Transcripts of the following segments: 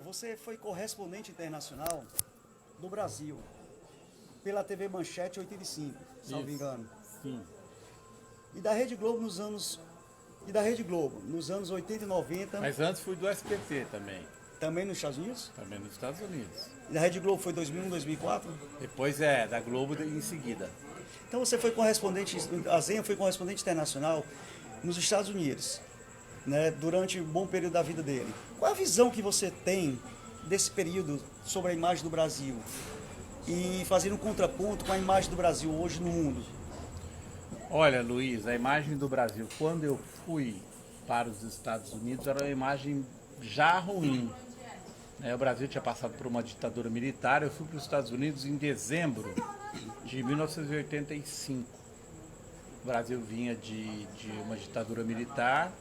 você foi correspondente internacional do Brasil pela TV Manchete 85, salvo engano. Sim. E da Rede Globo nos anos 80 e 90, Mas antes fui do SBT também. também nos Estados Unidos. Também nos Estados Unidos. E da Rede Globo foi 2001, 2004. Depois da Globo em seguida. Então você foi correspondente, a Zenha foi correspondente internacional nos Estados Unidos, né, durante um bom período da vida dele. Qual a visão que você tem desse período sobre a imagem do Brasil? E fazendo um contraponto com a imagem do Brasil hoje no mundo. Olha, Luiz, a imagem do Brasil, quando eu fui para os Estados Unidos, era uma imagem já ruim. O Brasil tinha passado por uma ditadura militar. Eu fui para os Estados Unidos em dezembro de 1985. O Brasil vinha de uma ditadura militar.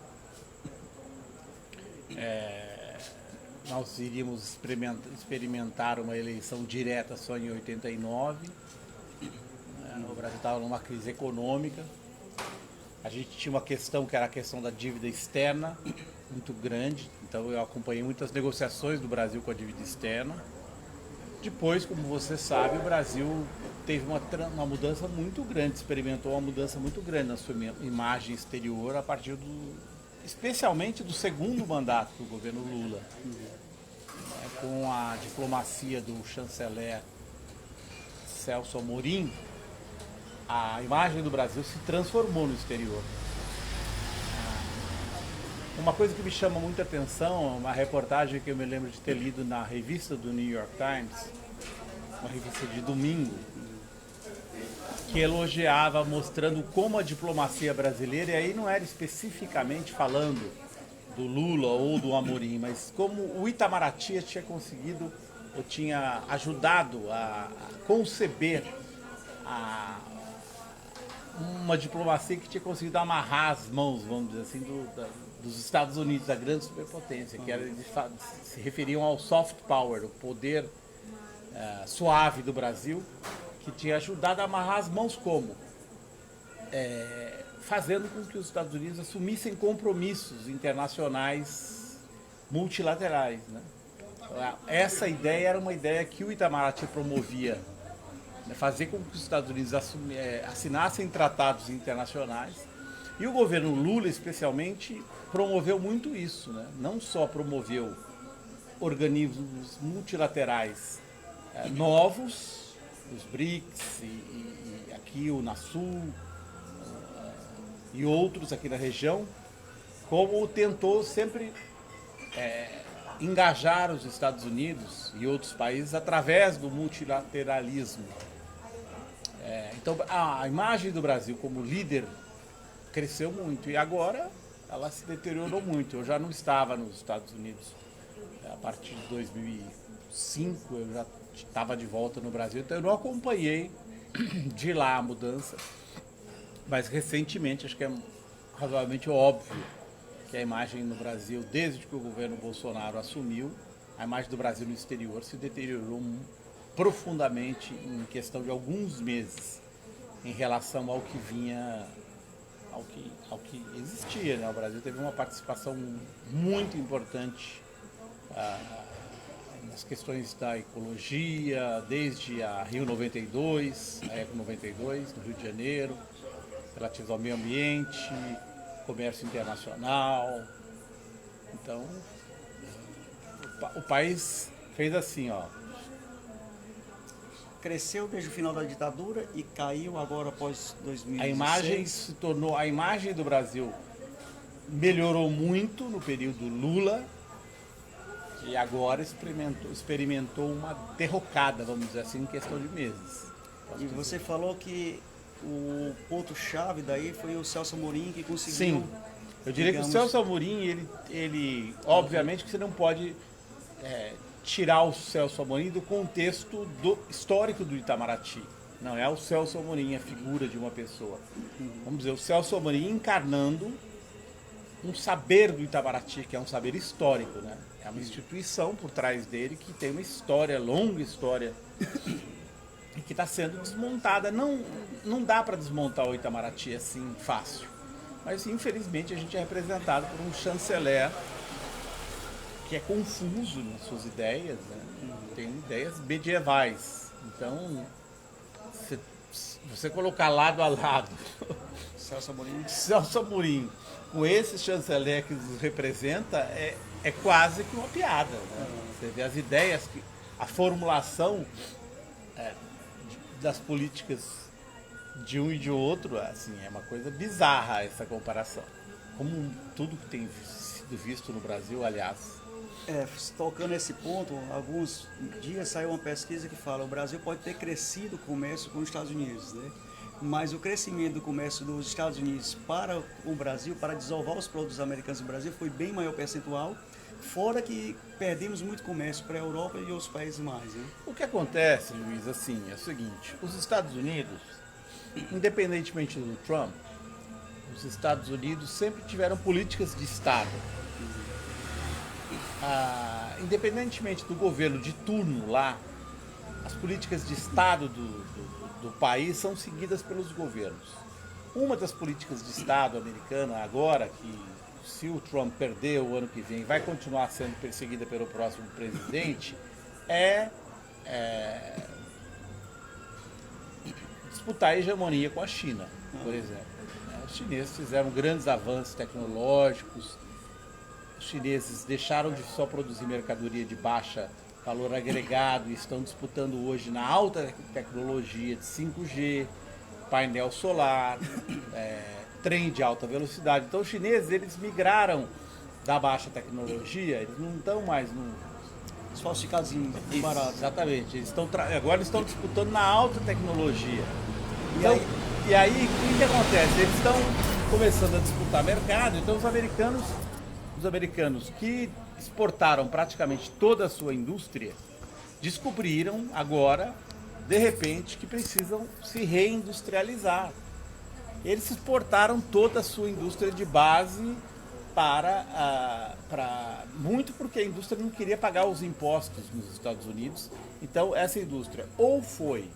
Nós iríamos experimentar uma eleição direta só em 89. O Brasil estava numa crise econômica. A gente tinha uma questão que era a questão da dívida externa, muito grande. Então eu acompanhei muitas negociações do Brasil com a dívida externa. Depois, como você sabe, o Brasil teve uma mudança muito grande, experimentou uma mudança muito grande na sua imagem exterior a partir especialmente do segundo mandato do governo Lula. Com a diplomacia do chanceler Celso Amorim, a imagem do Brasil se transformou no exterior. Uma coisa que me chama muita atenção, uma reportagem que eu me lembro de ter lido na revista do New York Times, uma revista de domingo, que elogiava, mostrando como a diplomacia brasileira, e aí não era especificamente falando do Lula ou do Amorim, mas como o Itamaraty tinha conseguido, ou tinha ajudado a conceber uma diplomacia que tinha conseguido amarrar as mãos, vamos dizer assim, dos Estados Unidos, da grande superpotência, que se referiam ao soft power, o poder suave do Brasil, que tinha ajudado a amarrar as mãos como? Fazendo com que os Estados Unidos assumissem compromissos internacionais multilaterais. Né? Essa ideia era uma ideia que o Itamaraty promovia, né? Fazer com que os Estados Unidos assinassem tratados internacionais. E o governo Lula, especialmente, promoveu muito isso. Né? Não só promoveu organismos multilaterais novos, os BRICS e aqui o NASUL e outros aqui na região, como tentou sempre engajar os Estados Unidos e outros países através do multilateralismo. Então a imagem do Brasil como líder cresceu muito e agora ela se deteriorou muito. Eu já não estava nos Estados Unidos a partir de 2005, eu já estava de volta no Brasil, então eu não acompanhei de lá a mudança, mas recentemente acho que é razoavelmente óbvio que a imagem no Brasil, desde que o governo Bolsonaro assumiu, a imagem do Brasil no exterior se deteriorou profundamente em questão de alguns meses em relação ao que vinha, ao que existia. Né? O Brasil teve uma participação muito importante nas questões da ecologia, desde a Rio 92, a Eco 92, no Rio de Janeiro, relativos ao meio ambiente, comércio internacional. Então, o país fez assim, ó. Cresceu desde o final da ditadura e caiu agora após 2016. A imagem do Brasil melhorou muito no período Lula e agora experimentou uma derrocada, vamos dizer assim, em questão de meses. E você falou que o ponto-chave daí foi o Celso Amorim que conseguiu... Sim, eu diria que o Celso Amorim, ele obviamente que você não pode tirar o Celso Amorim do contexto histórico do Itamaraty. Não é o Celso Amorim a figura de uma pessoa. Vamos dizer, o Celso Amorim encarnando um saber do Itamaraty, que é um saber histórico, né? É uma instituição por trás dele que tem uma história, longa história, e que está sendo desmontada. Não dá para desmontar o Itamaraty assim fácil. Mas infelizmente a gente é representado por um chanceler que é confuso nas suas ideias, né? Tem ideias medievais. Então, você colocar lado a lado Celso Amorim. Celso Amorim com esse chanceler que nos representa, é quase que uma piada. Né? Você vê as ideias, a formulação das políticas de um e de outro, assim, é uma coisa bizarra essa comparação. Como tudo que tem sido visto no Brasil, aliás. Tocando esse ponto, alguns dias saiu uma pesquisa que fala que o Brasil pode ter crescido o comércio com os Estados Unidos, né? Mas o crescimento do comércio dos Estados Unidos para o Brasil, para desovar os produtos americanos no Brasil, foi bem maior percentual, fora que perdemos muito comércio para a Europa e outros países mais, né? O que acontece, Luiz, assim, é o seguinte, os Estados Unidos, independentemente do Trump, os Estados Unidos sempre tiveram políticas de Estado. Independentemente do governo de turno lá, as políticas de Estado do país são seguidas pelos governos. Uma das políticas de Estado americana agora, que se o Trump perder o ano que vem, vai continuar sendo perseguida pelo próximo presidente, é disputar a hegemonia com a China, por exemplo. Os chineses fizeram grandes avanços tecnológicos, os chineses deixaram de só produzir mercadoria de baixa valor agregado e estão disputando hoje na alta tecnologia de 5G, painel solar, trem de alta velocidade. Então os chineses, eles migraram da baixa tecnologia, eles não estão mais no... Os falsificados baratos. Exatamente, agora eles estão disputando na alta tecnologia. Então, e aí, o que acontece? Eles estão começando a disputar mercado, então os americanos que exportaram praticamente toda a sua indústria, descobriram agora, de repente, que precisam se reindustrializar. Eles exportaram toda a sua indústria de base muito porque a indústria não queria pagar os impostos nos Estados Unidos. Então essa indústria ou foi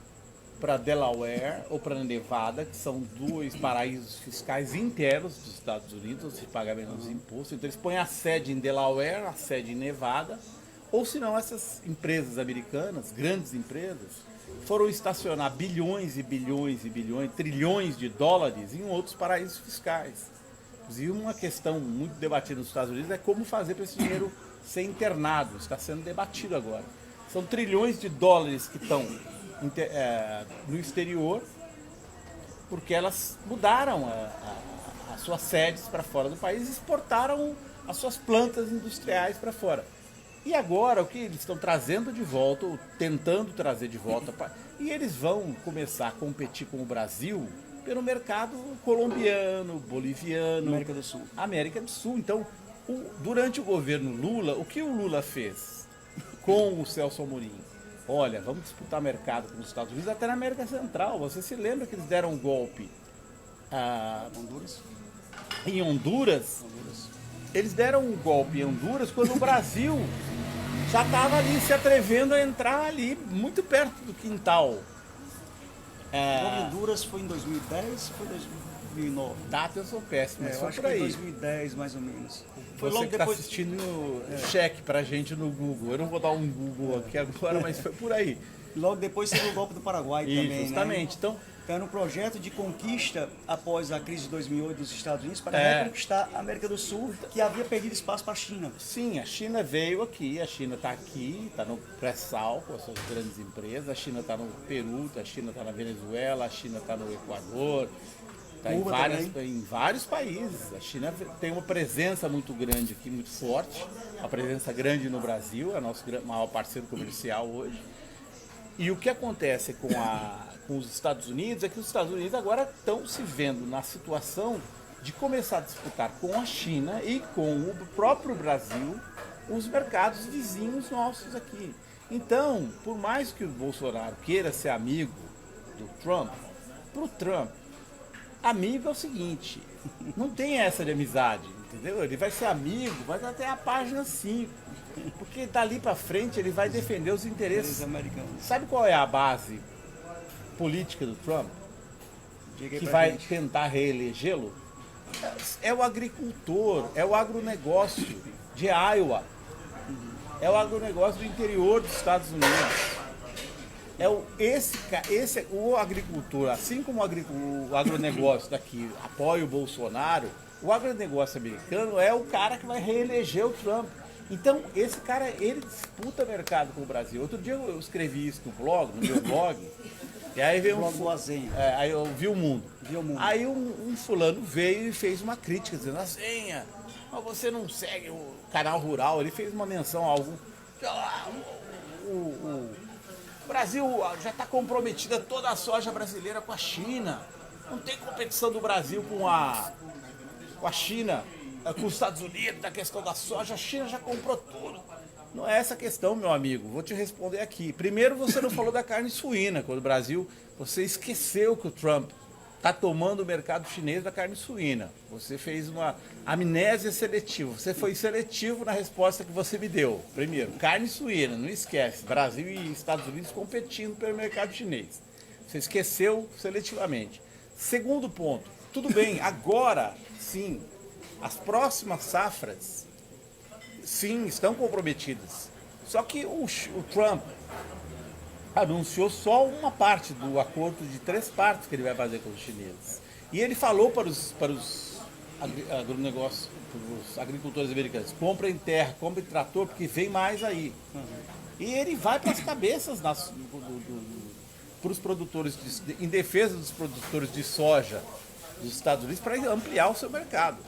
para Delaware ou para Nevada, que são dois paraísos fiscais internos dos Estados Unidos, onde se paga menos imposto. Então eles põem a sede em Delaware, a sede em Nevada, ou senão essas empresas americanas, grandes empresas, foram estacionar bilhões e bilhões e bilhões, trilhões de dólares em outros paraísos fiscais. Inclusive uma questão muito debatida nos Estados Unidos é como fazer para esse dinheiro ser internado, está sendo debatido agora. São trilhões de dólares que estão no exterior, porque elas mudaram as suas sedes para fora do país e exportaram as suas plantas industriais para fora. E agora o que eles estão trazendo de volta, ou tentando trazer de volta, e eles vão começar a competir com o Brasil pelo mercado colombiano, boliviano, América do Sul. Então, durante o governo Lula, o que o Lula fez com o Celso Amorim? Olha, vamos disputar mercado com os Estados Unidos, até na América Central. Você se lembra que eles deram um golpe em Honduras? Eles deram um golpe em Honduras quando o Brasil já estava ali se atrevendo a entrar ali, muito perto do quintal. Honduras foi em 2010 ou foi em 2009? Datas eu sou péssimo, mas eu foi acho por aí. que foi 2010, mais ou menos. Foi logo que depois... está assistindo, cheque pra gente no Google. Eu não vou dar um Google aqui agora, mas foi por aí. Logo depois teve o golpe do Paraguai também, justamente. Né? Então era um projeto de conquista após a crise de 2008 dos Estados Unidos para reconquistar a América do Sul, que havia perdido espaço para a China. Sim, a China veio aqui, a China está aqui, está no pré-sal com as suas grandes empresas, a China está no Peru, a China está na Venezuela, a China está no Equador, está em vários países. A China tem uma presença muito grande aqui, muito forte, uma presença grande no Brasil, é nosso maior parceiro comercial hoje. E o que acontece com os Estados Unidos é que os Estados Unidos agora estão se vendo na situação de começar a disputar com a China e com o próprio Brasil os mercados vizinhos nossos aqui. Então, por mais que o Bolsonaro queira ser amigo do Trump, para o Trump, amigo é o seguinte, não tem essa de amizade, entendeu? Ele vai ser amigo, mas até a página 5. Porque dali para frente ele vai defender os interesses americanos. Sabe qual é a base política do Trump? Que vai tentar reelegê-lo? É o agricultor, é o agronegócio de Iowa. é o agronegócio do interior dos Estados Unidos. O agricultor, assim como o agronegócio daqui apoia o Bolsonaro, o agronegócio americano é o cara que vai reeleger o Trump. Então, esse cara, ele disputa mercado com o Brasil. Outro dia eu escrevi isso no meu blog, e aí veio aí eu vi o mundo. Aí um fulano veio e fez uma crítica, dizendo, Azenha, mas você não segue o canal rural, ele fez uma menção a algum... O Brasil já está comprometida toda a soja brasileira com a China. Não tem competição do Brasil com a China, com os Estados Unidos, na questão da soja. A China já comprou tudo. Não é essa a questão, meu amigo. Vou te responder aqui. Primeiro, você não falou da carne suína. Quando o Brasil, você esqueceu que o Trump está tomando o mercado chinês da carne suína. Você fez uma amnésia seletiva. Você foi seletivo na resposta que você me deu. Primeiro, carne suína, não esquece. Brasil e Estados Unidos competindo pelo mercado chinês. Você esqueceu seletivamente. Segundo ponto, tudo bem, agora sim, as próximas safras, sim, estão comprometidas. Só que o Trump anunciou só uma parte do acordo de 3 partes que ele vai fazer com os chineses. E ele falou para os agronegócios, para os agricultores americanos, comprem terra, comprem trator, porque vem mais aí. E ele vai para as cabeças para os produtores, em defesa dos produtores de soja dos Estados Unidos, para ampliar o seu mercado.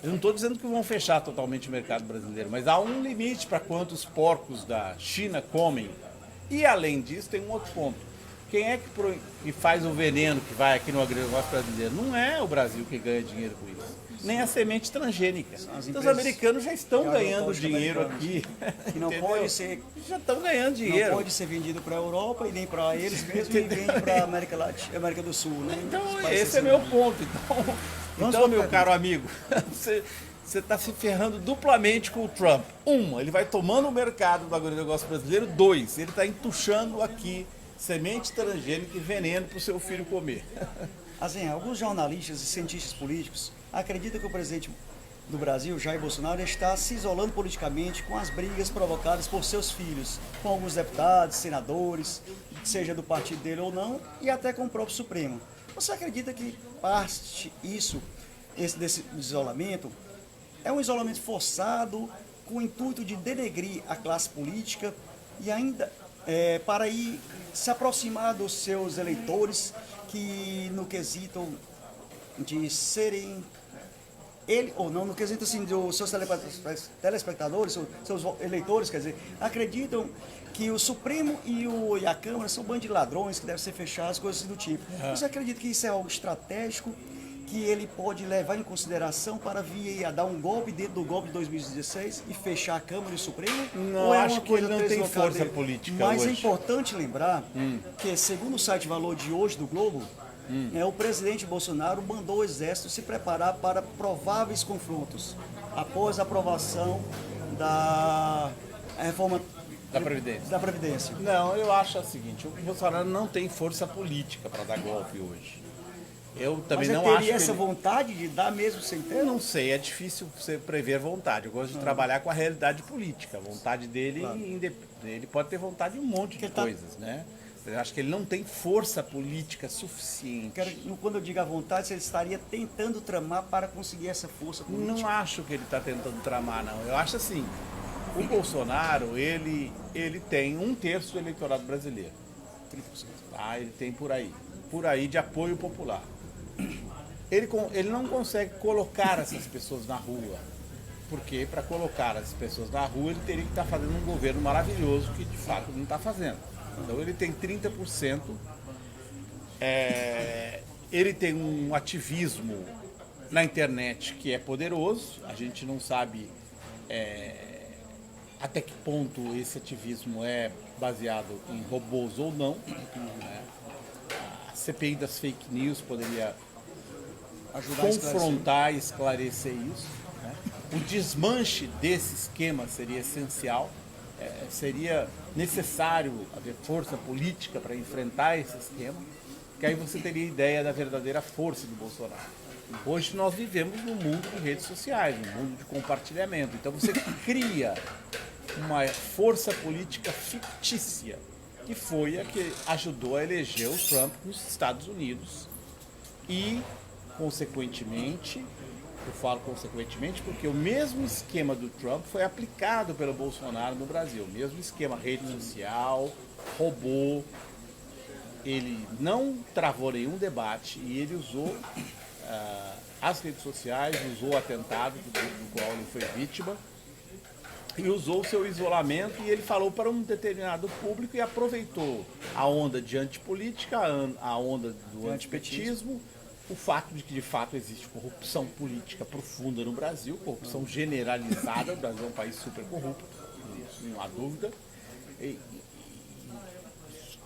Eu não estou dizendo que vão fechar totalmente o mercado brasileiro, mas há um limite para quantos porcos da China comem. E além disso, tem um outro ponto. Quem é que faz o veneno que vai aqui no agronegócio brasileiro? Não é o Brasil que ganha dinheiro com isso. Nem a semente transgênica. Então os americanos já estão ganhando dinheiro aqui. Que não pode ser. Já estão ganhando dinheiro. Não pode ser vendido para a Europa e nem para eles mesmos, e vende para a América do Sul, né? Então, esse é meu ponto. Então meu caro amigo, você está se ferrando duplamente com o Trump. Ele vai tomando o mercado do agronegócio brasileiro. 2, ele está entuchando aqui semente transgênica e veneno para o seu filho comer. Assim, alguns jornalistas e cientistas políticos acreditam que o presidente do Brasil, Jair Bolsonaro, está se isolando politicamente com as brigas provocadas por seus filhos, com alguns deputados, senadores, seja do partido dele ou não, e até com o próprio Supremo. Você acredita que parte desse isolamento é um isolamento forçado, com o intuito de denegrir a classe política e ainda para ir se aproximar dos seus eleitores, que no quesito de serem ele ou não, no quesito assim dos seus telespectadores, seus eleitores, quer dizer, acreditam que o Supremo e a Câmara são bandos de ladrões que devem ser fechados, coisas do tipo. Você acredita que isso é algo estratégico, que ele pode levar em consideração para vir a dar um golpe dentro do golpe de 2016 e fechar a Câmara e o Supremo? Não, acho que ele não tem força política Mas hoje. É importante lembrar que, segundo o site Valor de hoje do Globo, o presidente Bolsonaro mandou o Exército se preparar para prováveis confrontos após a aprovação da reforma da Previdência. Não, eu acho o seguinte, o Bolsonaro não tem força política para dar golpe hoje. Eu também não acho que ele teria essa vontade de dar mesmo sem ter? Eu não sei, é difícil você prever vontade. Eu gosto de trabalhar com a realidade política. A vontade dele, ele pode ter vontade de um monte de coisas, né? Eu acho que ele não tem força política suficiente. Quando eu digo a vontade, ele estaria tentando tramar para conseguir essa força política. Não acho que ele está tentando tramar, não. Eu acho assim, o Bolsonaro, ele tem 1/3 do eleitorado brasileiro. 30%. Ah, ele tem por aí de apoio popular. Ele não consegue colocar essas pessoas na rua. Porque para colocar as pessoas na rua, ele teria que estar fazendo um governo maravilhoso, que de fato não está fazendo. Então ele tem 30%, ele tem um ativismo na internet que é poderoso, a gente não sabe até que ponto esse ativismo é baseado em robôs ou não. Né? A CPI das fake news poderia confrontar e esclarecer isso. Né? O desmanche desse esquema seria essencial. Seria necessário haver força política para enfrentar esse esquema, que aí você teria ideia da verdadeira força do Bolsonaro. Hoje nós vivemos num mundo de redes sociais, num mundo de compartilhamento. Então você cria uma força política fictícia, que foi a que ajudou a eleger o Trump nos Estados Unidos e, consequentemente, eu falo consequentemente porque o mesmo esquema do Trump foi aplicado pelo Bolsonaro no Brasil, o mesmo esquema rede social, robô. Ele não travou nenhum debate e ele usou as redes sociais, usou o atentado do qual ele foi vítima e usou o seu isolamento e ele falou para um determinado público e aproveitou a onda de antipolítica, a onda do antipetismo, o fato de que de fato existe corrupção política profunda no Brasil, corrupção generalizada, o Brasil é um país super corrupto, não há dúvida,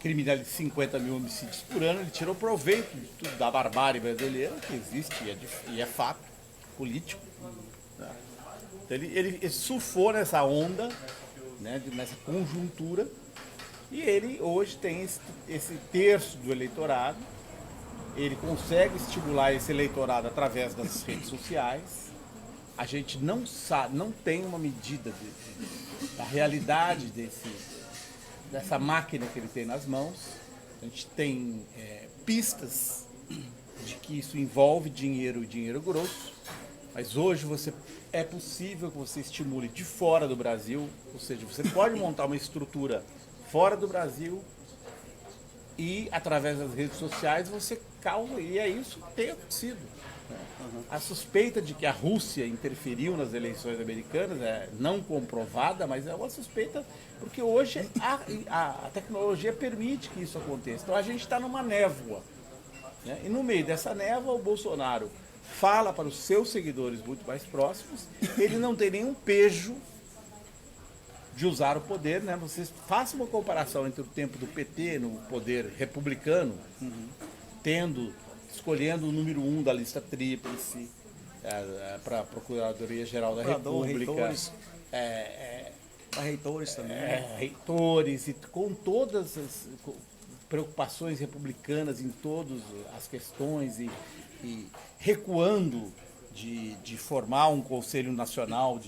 criminaliza 50 mil homicídios por ano, ele tirou proveito de tudo, da barbárie brasileira, que existe e é fato político. Né? Então ele surfou nessa onda, né, nessa conjuntura, e ele hoje tem esse terço do eleitorado, ele consegue estimular esse eleitorado através das redes sociais. A gente não sabe, não tem uma medida da realidade dessa máquina que ele tem nas mãos. A gente tem pistas de que isso envolve dinheiro e dinheiro grosso, mas hoje é possível que você estimule de fora do Brasil, ou seja, você pode montar uma estrutura fora do Brasil e através das redes sociais você causa, e é isso que tem acontecido. A suspeita de que a Rússia interferiu nas eleições americanas é não comprovada, mas é uma suspeita porque hoje a tecnologia permite que isso aconteça. Então a gente está numa névoa, né? E no meio dessa névoa o Bolsonaro fala para os seus seguidores muito mais próximos, ele não tem nenhum pejo de usar o poder, né? Vocês façam uma comparação entre o tempo do PT no poder republicano, escolhendo o número 1 da lista tríplice para a Procuradoria-Geral da República, reitores também. Reitores, e com todas as preocupações republicanas em todas as questões e recuando de formar um Conselho Nacional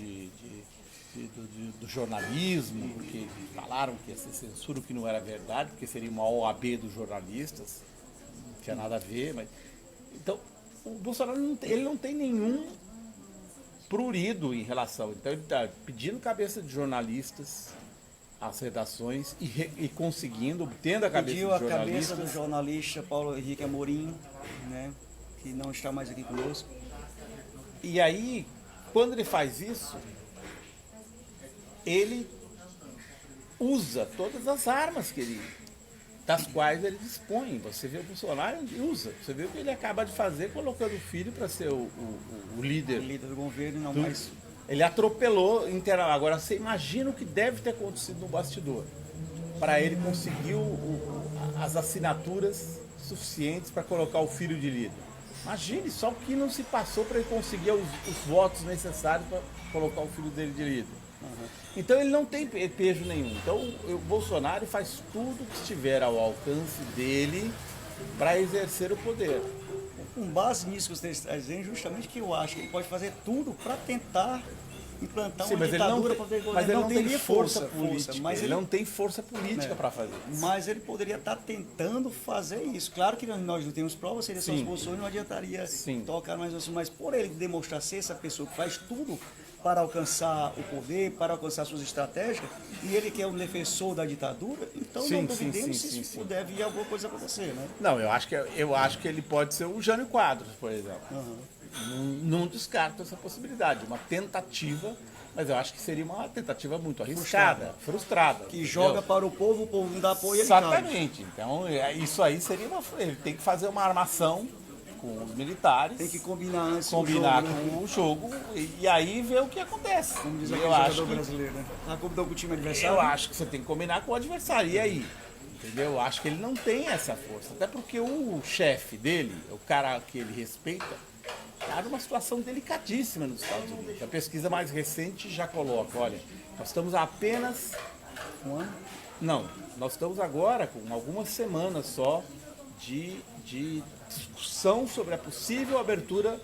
do jornalismo, porque falaram que ia ser censura, o que não era verdade, porque seria uma OAB dos jornalistas, não tinha nada a ver, mas... Então, o Bolsonaro não tem nenhum prurido em relação, então ele está pedindo cabeça de jornalistas às redações e conseguindo, obtendo a cabeça de jornalistas. Pediu a cabeça do jornalista Paulo Henrique Amorim, né, que não está mais aqui conosco. E aí, quando ele faz isso, ele usa todas as armas das quais ele dispõe. Você vê o Bolsonaro usa. Você vê o que ele acaba de fazer colocando o filho para ser o líder. O líder do governo, não mais. Ele atropelou inteiramente. Agora você imagina o que deve ter acontecido no bastidor para ele conseguir as assinaturas suficientes para colocar o filho de líder. Imagine só o que não se passou para ele conseguir os votos necessários para colocar o filho dele de líder. Então ele não tem pejo nenhum. Então o Bolsonaro faz tudo que estiver ao alcance dele para exercer o poder. Com base nisso que você está dizendo, justamente que eu acho que ele pode fazer tudo para tentar implantar uma ditadura para poder governar. Mas ele não tem força política. Mas ele não tem força política para fazer isso. Mas ele poderia estar tentando fazer isso. Claro que nós não temos provas, seria só os Bolsonaro, não adiantaria tocar mais assunto. Mas por ele demonstrar ser essa pessoa que faz tudo para alcançar o poder, para alcançar suas estratégias, e ele que é um defensor da ditadura, então não duvidemos se isso puder vir alguma coisa acontecer, né? Não, eu acho que ele pode ser o Jânio Quadros, por exemplo. Não descarto essa possibilidade, uma tentativa, mas eu acho que seria uma tentativa muito arriscada, frustrada. Que joga para o povo não dá apoio. Exatamente. Então, isso aí seria ele tem que fazer uma armação com os militares. Tem que combinar antes com o jogo e aí ver o que acontece. Como diz aquele jogador brasileiro, né? Tá combinando com o time adversário? Eu acho que você tem que combinar com o adversário. E aí? Entendeu? Eu acho que ele não tem essa força. Até porque o chefe dele, o cara que ele respeita, está numa situação delicadíssima nos Estados Unidos. A pesquisa mais recente já coloca, olha, nós estamos há apenas um ano? Não, nós estamos agora com algumas semanas só de discussão sobre a possível abertura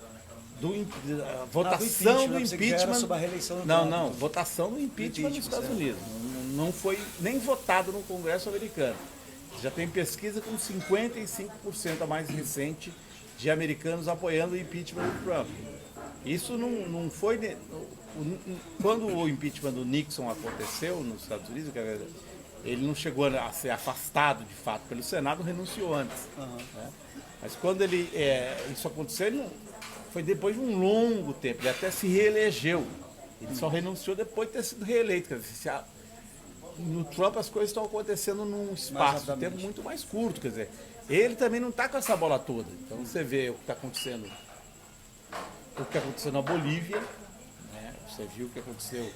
da votação do impeachment. Sobre a reeleição do Não, Trump. não, votação do impeachment nos Estados Unidos. Não foi nem votado no Congresso americano. Já tem pesquisa com 55% a mais recente de americanos apoiando o impeachment do Trump. Isso não foi. Quando o impeachment do Nixon aconteceu nos Estados Unidos, ele não chegou a ser afastado de fato pelo Senado, renunciou antes. Né? Mas quando isso aconteceu, foi depois de um longo tempo, ele até se reelegeu. Ele só renunciou depois de ter sido reeleito. Quer dizer, no Trump as coisas estão acontecendo num espaço de tempo muito mais curto. Quer dizer, ele também não está com essa bola toda. Então você vê o que está acontecendo. O que aconteceu na Bolívia, né? Você viu o que aconteceu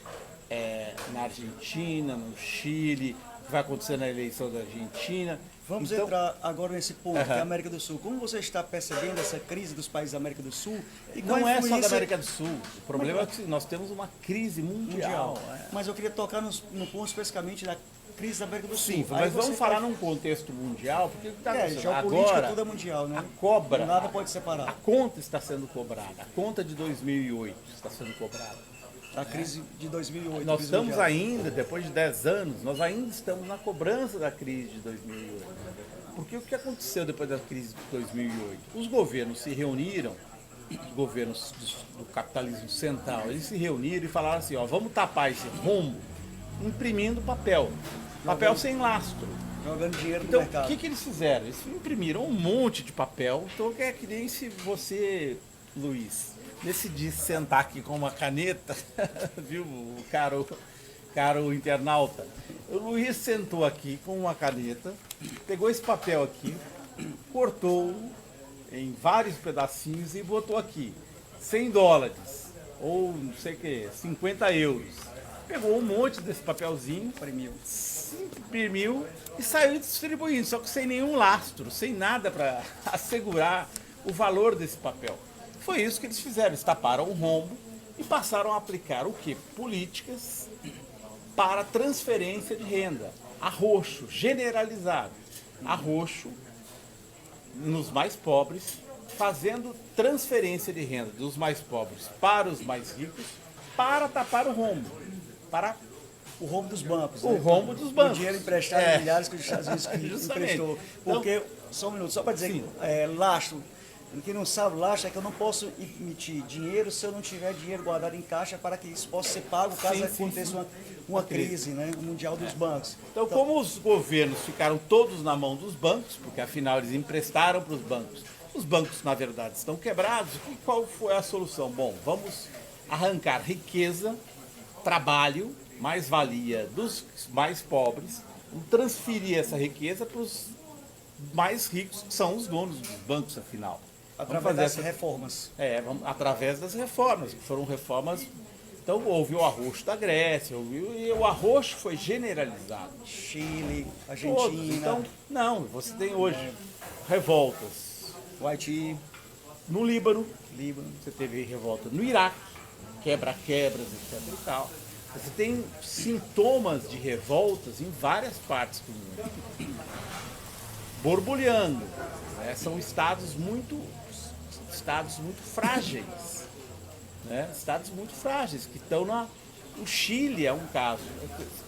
na Argentina, no Chile, o que vai acontecer na eleição da Argentina. Vamos entrar agora nesse ponto, que é a América do Sul. Como você está percebendo essa crise dos países da América do Sul? E não é só da América do Sul. O problema é que nós temos uma crise mundial. Mas eu queria tocar no ponto especificamente da crise da América do Sul. Sim, mas vamos falar num contexto mundial, porque o que está acontecendo geopolítica agora, tudo é mundial, né? a cobra, nada pode separar. A conta está sendo cobrada, a conta de 2008 está sendo cobrada. A crise de 2008. Nós estamos ainda, depois de 10 anos, nós ainda estamos na cobrança da crise de 2008. Porque o que aconteceu depois da crise de 2008? Os governos se reuniram, os governos do capitalismo central, eles se reuniram e falaram assim, vamos tapar esse rombo imprimindo papel sem lastro. Jogando dinheiro no então, mercado. O que eles fizeram? Eles imprimiram um monte de papel. Então, é que nem se você, Luiz, decidir sentar aqui com uma caneta, viu, caro internauta? O Luiz sentou aqui com uma caneta, pegou esse papel aqui, cortou em vários pedacinhos e botou aqui $100, ou não sei o que, 50 euros. Pegou um monte desse papelzinho, imprimiu e saiu distribuindo, só que sem nenhum lastro, sem nada para assegurar o valor desse papel. Foi isso que eles fizeram, eles taparam o rombo e passaram a aplicar o quê? Políticas para transferência de renda, arroxo generalizado, arroxo nos mais pobres, fazendo transferência de renda dos mais pobres para os mais ricos, para tapar o rombo, para o rombo dos bancos. O rombo dos bancos. O dinheiro emprestado em milhares que os Estados Unidos emprestou. Porque, então, só um minuto, só para dizer, lastro. Quem não sabe, lastro é que eu não posso emitir dinheiro se eu não tiver dinheiro guardado em caixa para que isso possa ser pago caso aconteça uma crise, né, mundial dos bancos. Então, como os governos ficaram todos na mão dos bancos, porque afinal eles emprestaram para os bancos, na verdade, estão quebrados, e qual foi a solução? Bom, vamos arrancar riqueza, trabalho, mais-valia dos mais pobres, transferir essa riqueza para os mais ricos, que são os donos dos bancos, afinal. Através das reformas. Através das reformas, que foram reformas. Então houve o arroxo da Grécia, e o arroxo foi generalizado. Chile, Argentina. Todos. Então, não, você tem hoje revoltas. O Haiti. No Líbano, você teve revolta no Iraque, quebra-quebras, etc. e tal. Você tem sintomas de revoltas em várias partes do mundo. Borbulhando. Né? São estados muito frágeis. Né? Estados muito frágeis, que estão O Chile é um caso.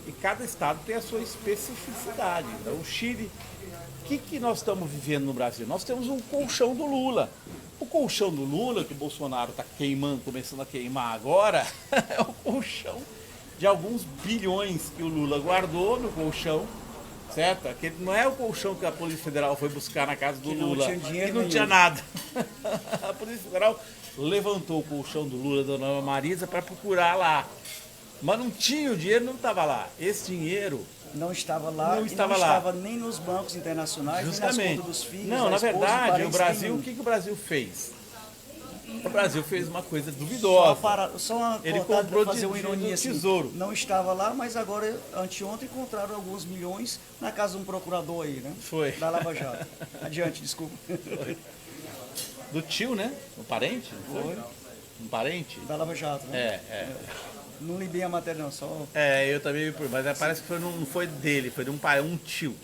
E cada estado tem a sua especificidade. Então, o Chile... O que nós estamos vivendo no Brasil? Nós temos um colchão do Lula. O colchão do Lula, que o Bolsonaro está começando a queimar agora, é o colchão de alguns bilhões que o Lula guardou no colchão, certo? Aquele não é o colchão que a Polícia Federal foi buscar na casa do Lula, que não tinha nada. A Polícia Federal levantou o colchão do Lula, da Dona Marisa, para procurar lá. Mas não tinha, o dinheiro não estava lá. Esse dinheiro... Não estava lá, não estava nem nos bancos internacionais, justamente, nem nas contas dos filhos. Não, na verdade, o Brasil, o que o Brasil fez? O Brasil fez uma coisa duvidosa. Ele comprou fazer uma ironia assim, tesouro. Não estava lá, mas agora, anteontem, encontraram alguns milhões na casa de um procurador aí, né? Foi. Da Lava Jato. Adiante, desculpa. Foi. Do tio, né? Um parente? Foi. Um parente? Da Lava Jato, né? Não li bem a matéria, não, só... eu também, mas parece que não foi dele, foi de um pai, um tio.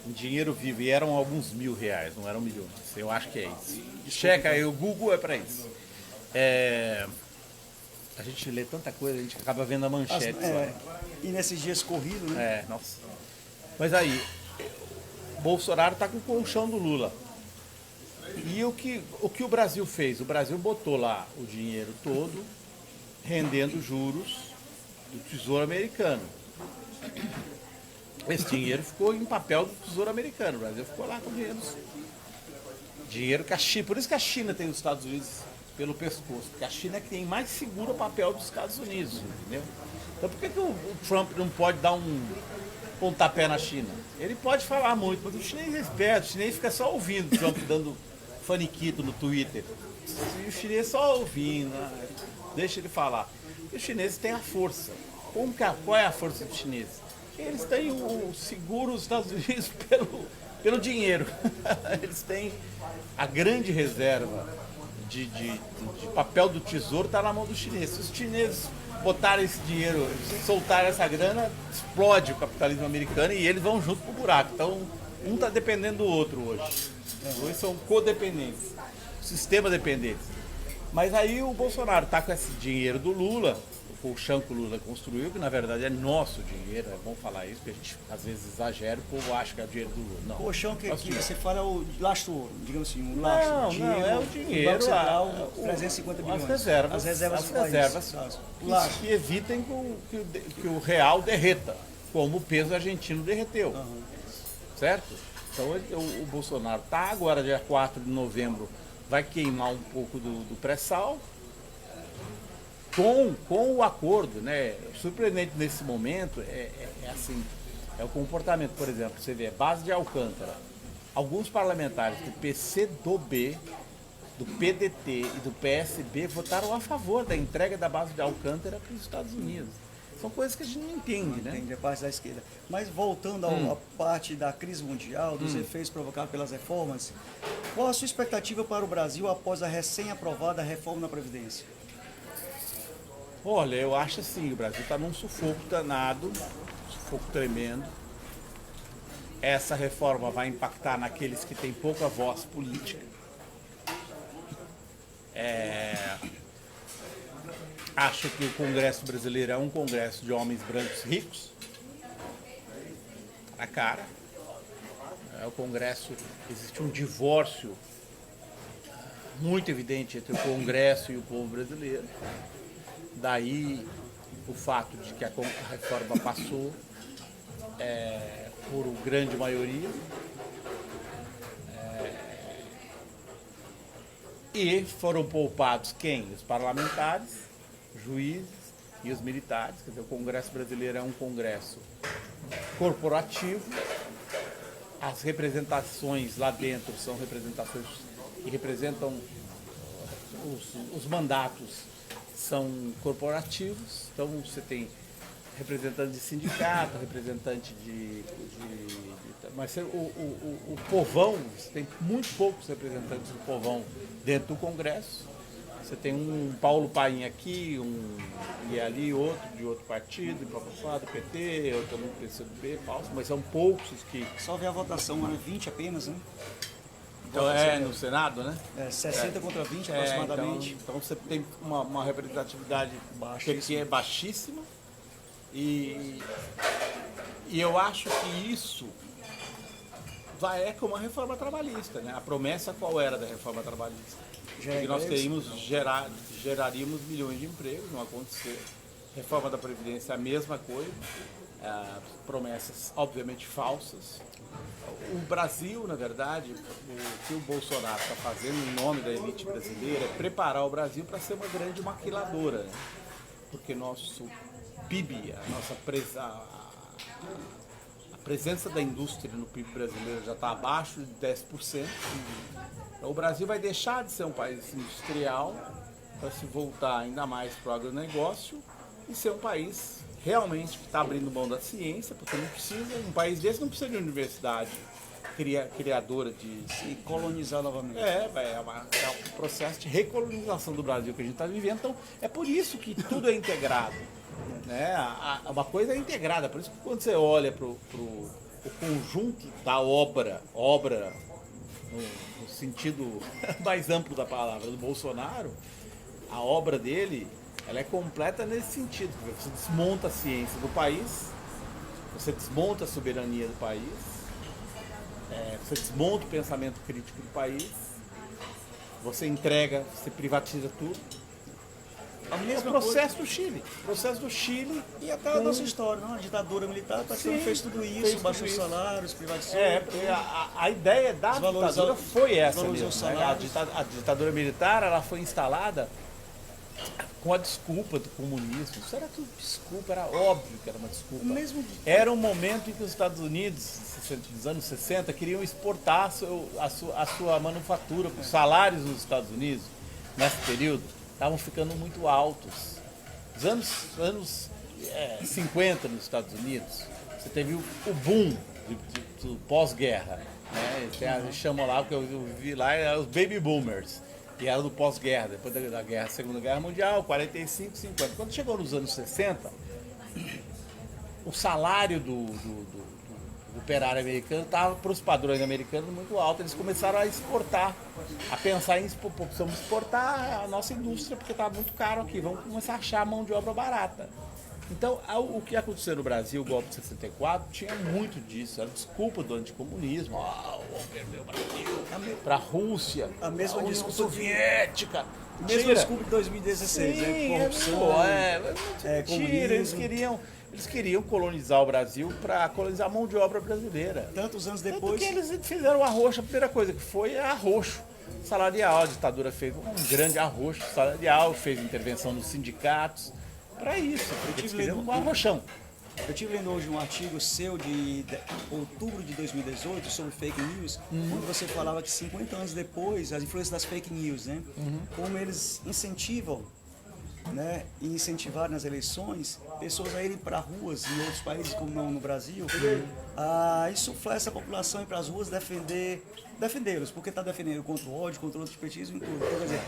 em dinheiro vivo, e eram alguns R$ 1.000, não eram milhões. Eu acho que é isso. Checa aí, o Google é para isso. A gente lê tanta coisa, a gente acaba vendo a manchete. E nesses dias corridos, né? Nossa. Mas aí, Bolsonaro está com o colchão do Lula. E o que o Brasil fez? O Brasil botou lá o dinheiro todo, rendendo juros do Tesouro Americano. Esse dinheiro ficou em papel do Tesouro Americano. O Brasil ficou lá com dinheiro que a China. Por isso que a China tem os Estados Unidos pelo pescoço, porque a China é que tem mais seguro o papel dos Estados Unidos, entendeu? Então por que o Trump não pode dar um pontapé na China? Ele pode falar muito, mas o chinês é esperto, o chinês fica só ouvindo o Trump dando faniquito no Twitter. E o chinês só ouvindo, deixa ele falar. E os chineses têm a força. Qual é a força dos chineses? Eles têm o seguro dos Estados Unidos pelo dinheiro. Eles têm a grande reserva de papel do tesouro, está na mão dos chineses. Se os chineses botarem esse dinheiro, soltarem essa grana, explode o capitalismo americano e eles vão junto pro buraco. Então, um está dependendo do outro hoje. Os dois são codependentes, sistema dependente. Mas aí o Bolsonaro está com esse dinheiro do Lula, o colchão que o Lula construiu, que na verdade é nosso dinheiro, é bom falar isso, porque a gente às vezes exagera, o povo acha que é o dinheiro do Lula. Não. Colchão que você fala é o lastro ouro, digamos assim, um lastro. Não, é o dinheiro. Banco Central, 350 bilhões. As reservas que evitem que o real derreta, como o peso argentino derreteu. Certo? Então o Bolsonaro está agora, dia 4 de novembro, vai queimar um pouco do pré-sal com o acordo, né? Surpreendente nesse momento assim, é o comportamento, por exemplo, você vê, base de Alcântara. Alguns parlamentares do PCdoB, do PDT e do PSB votaram a favor da entrega da base de Alcântara para os Estados Unidos. São coisas que a gente não entende, né? Entende, a parte da esquerda. Mas voltando à parte da crise mundial, dos efeitos provocados pelas reformas, qual a sua expectativa para o Brasil após a recém-aprovada reforma na Previdência? Olha, eu acho assim, o Brasil está num sufoco danado, sufoco tremendo. Essa reforma vai impactar naqueles que têm pouca voz política. Acho que o Congresso brasileiro é um congresso de homens brancos ricos. Na cara. O Congresso, existe um divórcio muito evidente entre o Congresso e o povo brasileiro. Daí o fato de que a reforma passou por grande maioria. E foram poupados quem? Os parlamentares, juízes e os militares. Quer dizer, o Congresso brasileiro é um congresso corporativo. As representações lá dentro são representações que representam os mandatos são corporativos. Então você tem representante de sindicato, representante mas o povão, você tem muito poucos representantes do povão dentro do Congresso. Você tem um Paulo Paim aqui, e ali outro de outro partido, do PT, outro do PCdoB, falso, mas são poucos os que... Só ver a votação, né? 20 apenas, né? Então, no Senado, né? 60 contra 20 aproximadamente. Então você tem uma representatividade que é baixíssima. E eu acho que isso é como a reforma trabalhista, né? A promessa qual era da reforma trabalhista? Que nós geraríamos milhões de empregos, não aconteceu. Reforma da Previdência é a mesma coisa. Promessas obviamente falsas. O Brasil, na verdade, o que o Bolsonaro está fazendo em nome da elite brasileira é preparar o Brasil para ser uma grande maquiladora, né? Porque nosso PIB, a presença da indústria no PIB brasileiro já está abaixo de 10%. Então, o Brasil vai deixar de ser um país industrial para se voltar ainda mais para o agronegócio e ser um país realmente que está abrindo mão da ciência, porque não precisa, um país desse não precisa de universidade criadora de... Se colonizar novamente. É um processo de recolonização do Brasil que a gente está vivendo. Então, é por isso que tudo é integrado. Né? Uma coisa é integrada, por isso que quando você olha para o conjunto da obra no sentido mais amplo da palavra, do Bolsonaro, a obra dele, ela é completa nesse sentido. Você desmonta a ciência do país, você desmonta a soberania do país, você desmonta o pensamento crítico do país, você entrega, você privatiza tudo. A É o mesma processo do Chile. O processo do Chile. E até a nossa história, não? A ditadura militar praticamente fez tudo isso, fez baixou tudo os isso. salários, privatizou. A ideia da Desvalorizou- ditadura foi essa desvalorizou mesmo. os Né? salários. A ditadura militar ela foi instalada com a desculpa do comunismo. Isso era tudo desculpa, era óbvio que era uma desculpa. Era um momento em que os Estados Unidos, nos anos 60, queriam exportar a sua manufatura. Os salários nos Estados Unidos, nesse período, estavam ficando muito altos. Os anos 50 nos Estados Unidos, você teve o boom do pós-guerra. Né? Eles chamam lá, o que eu vi lá, é os baby boomers, que era do pós-guerra, depois da guerra, Segunda Guerra Mundial, 45, 50. Quando chegou nos anos 60, o salário do operário americano estava, para os padrões americanos, muito alto. Eles começaram a exportar, a pensar em precisamos exportar a nossa indústria, porque está muito caro aqui, vamos começar a achar mão de obra barata. Então, o que aconteceu no Brasil, o golpe de 64, tinha muito disso, era desculpa do anticomunismo, vamos perder o Brasil para a Rússia, A mesma a União desculpa Soviética. Mesmo Mentira. desculpa de 2016, né? Corrupção. Mentira, comunismo. eles queriam colonizar o Brasil para colonizar a mão de obra brasileira. Tantos anos Tanto depois. que eles fizeram o arroxo, a primeira coisa que foi é arroxo salarial. A ditadura fez um grande arroxo salarial, fez intervenção nos sindicatos, para isso, porque eles queriam um arroxão. Eu estive lendo hoje um artigo seu de outubro de 2018 sobre fake news, onde você falava que 50 anos depois, as influências das fake news, né? Como eles incentivam, né? E incentivaram nas eleições pessoas a irem para ruas em outros países, como não no Brasil, a insuflar essa população ir para as ruas defendê-los, porque está defendendo contra o ódio, contra o antipetismo e tudo. Então, quer dizer,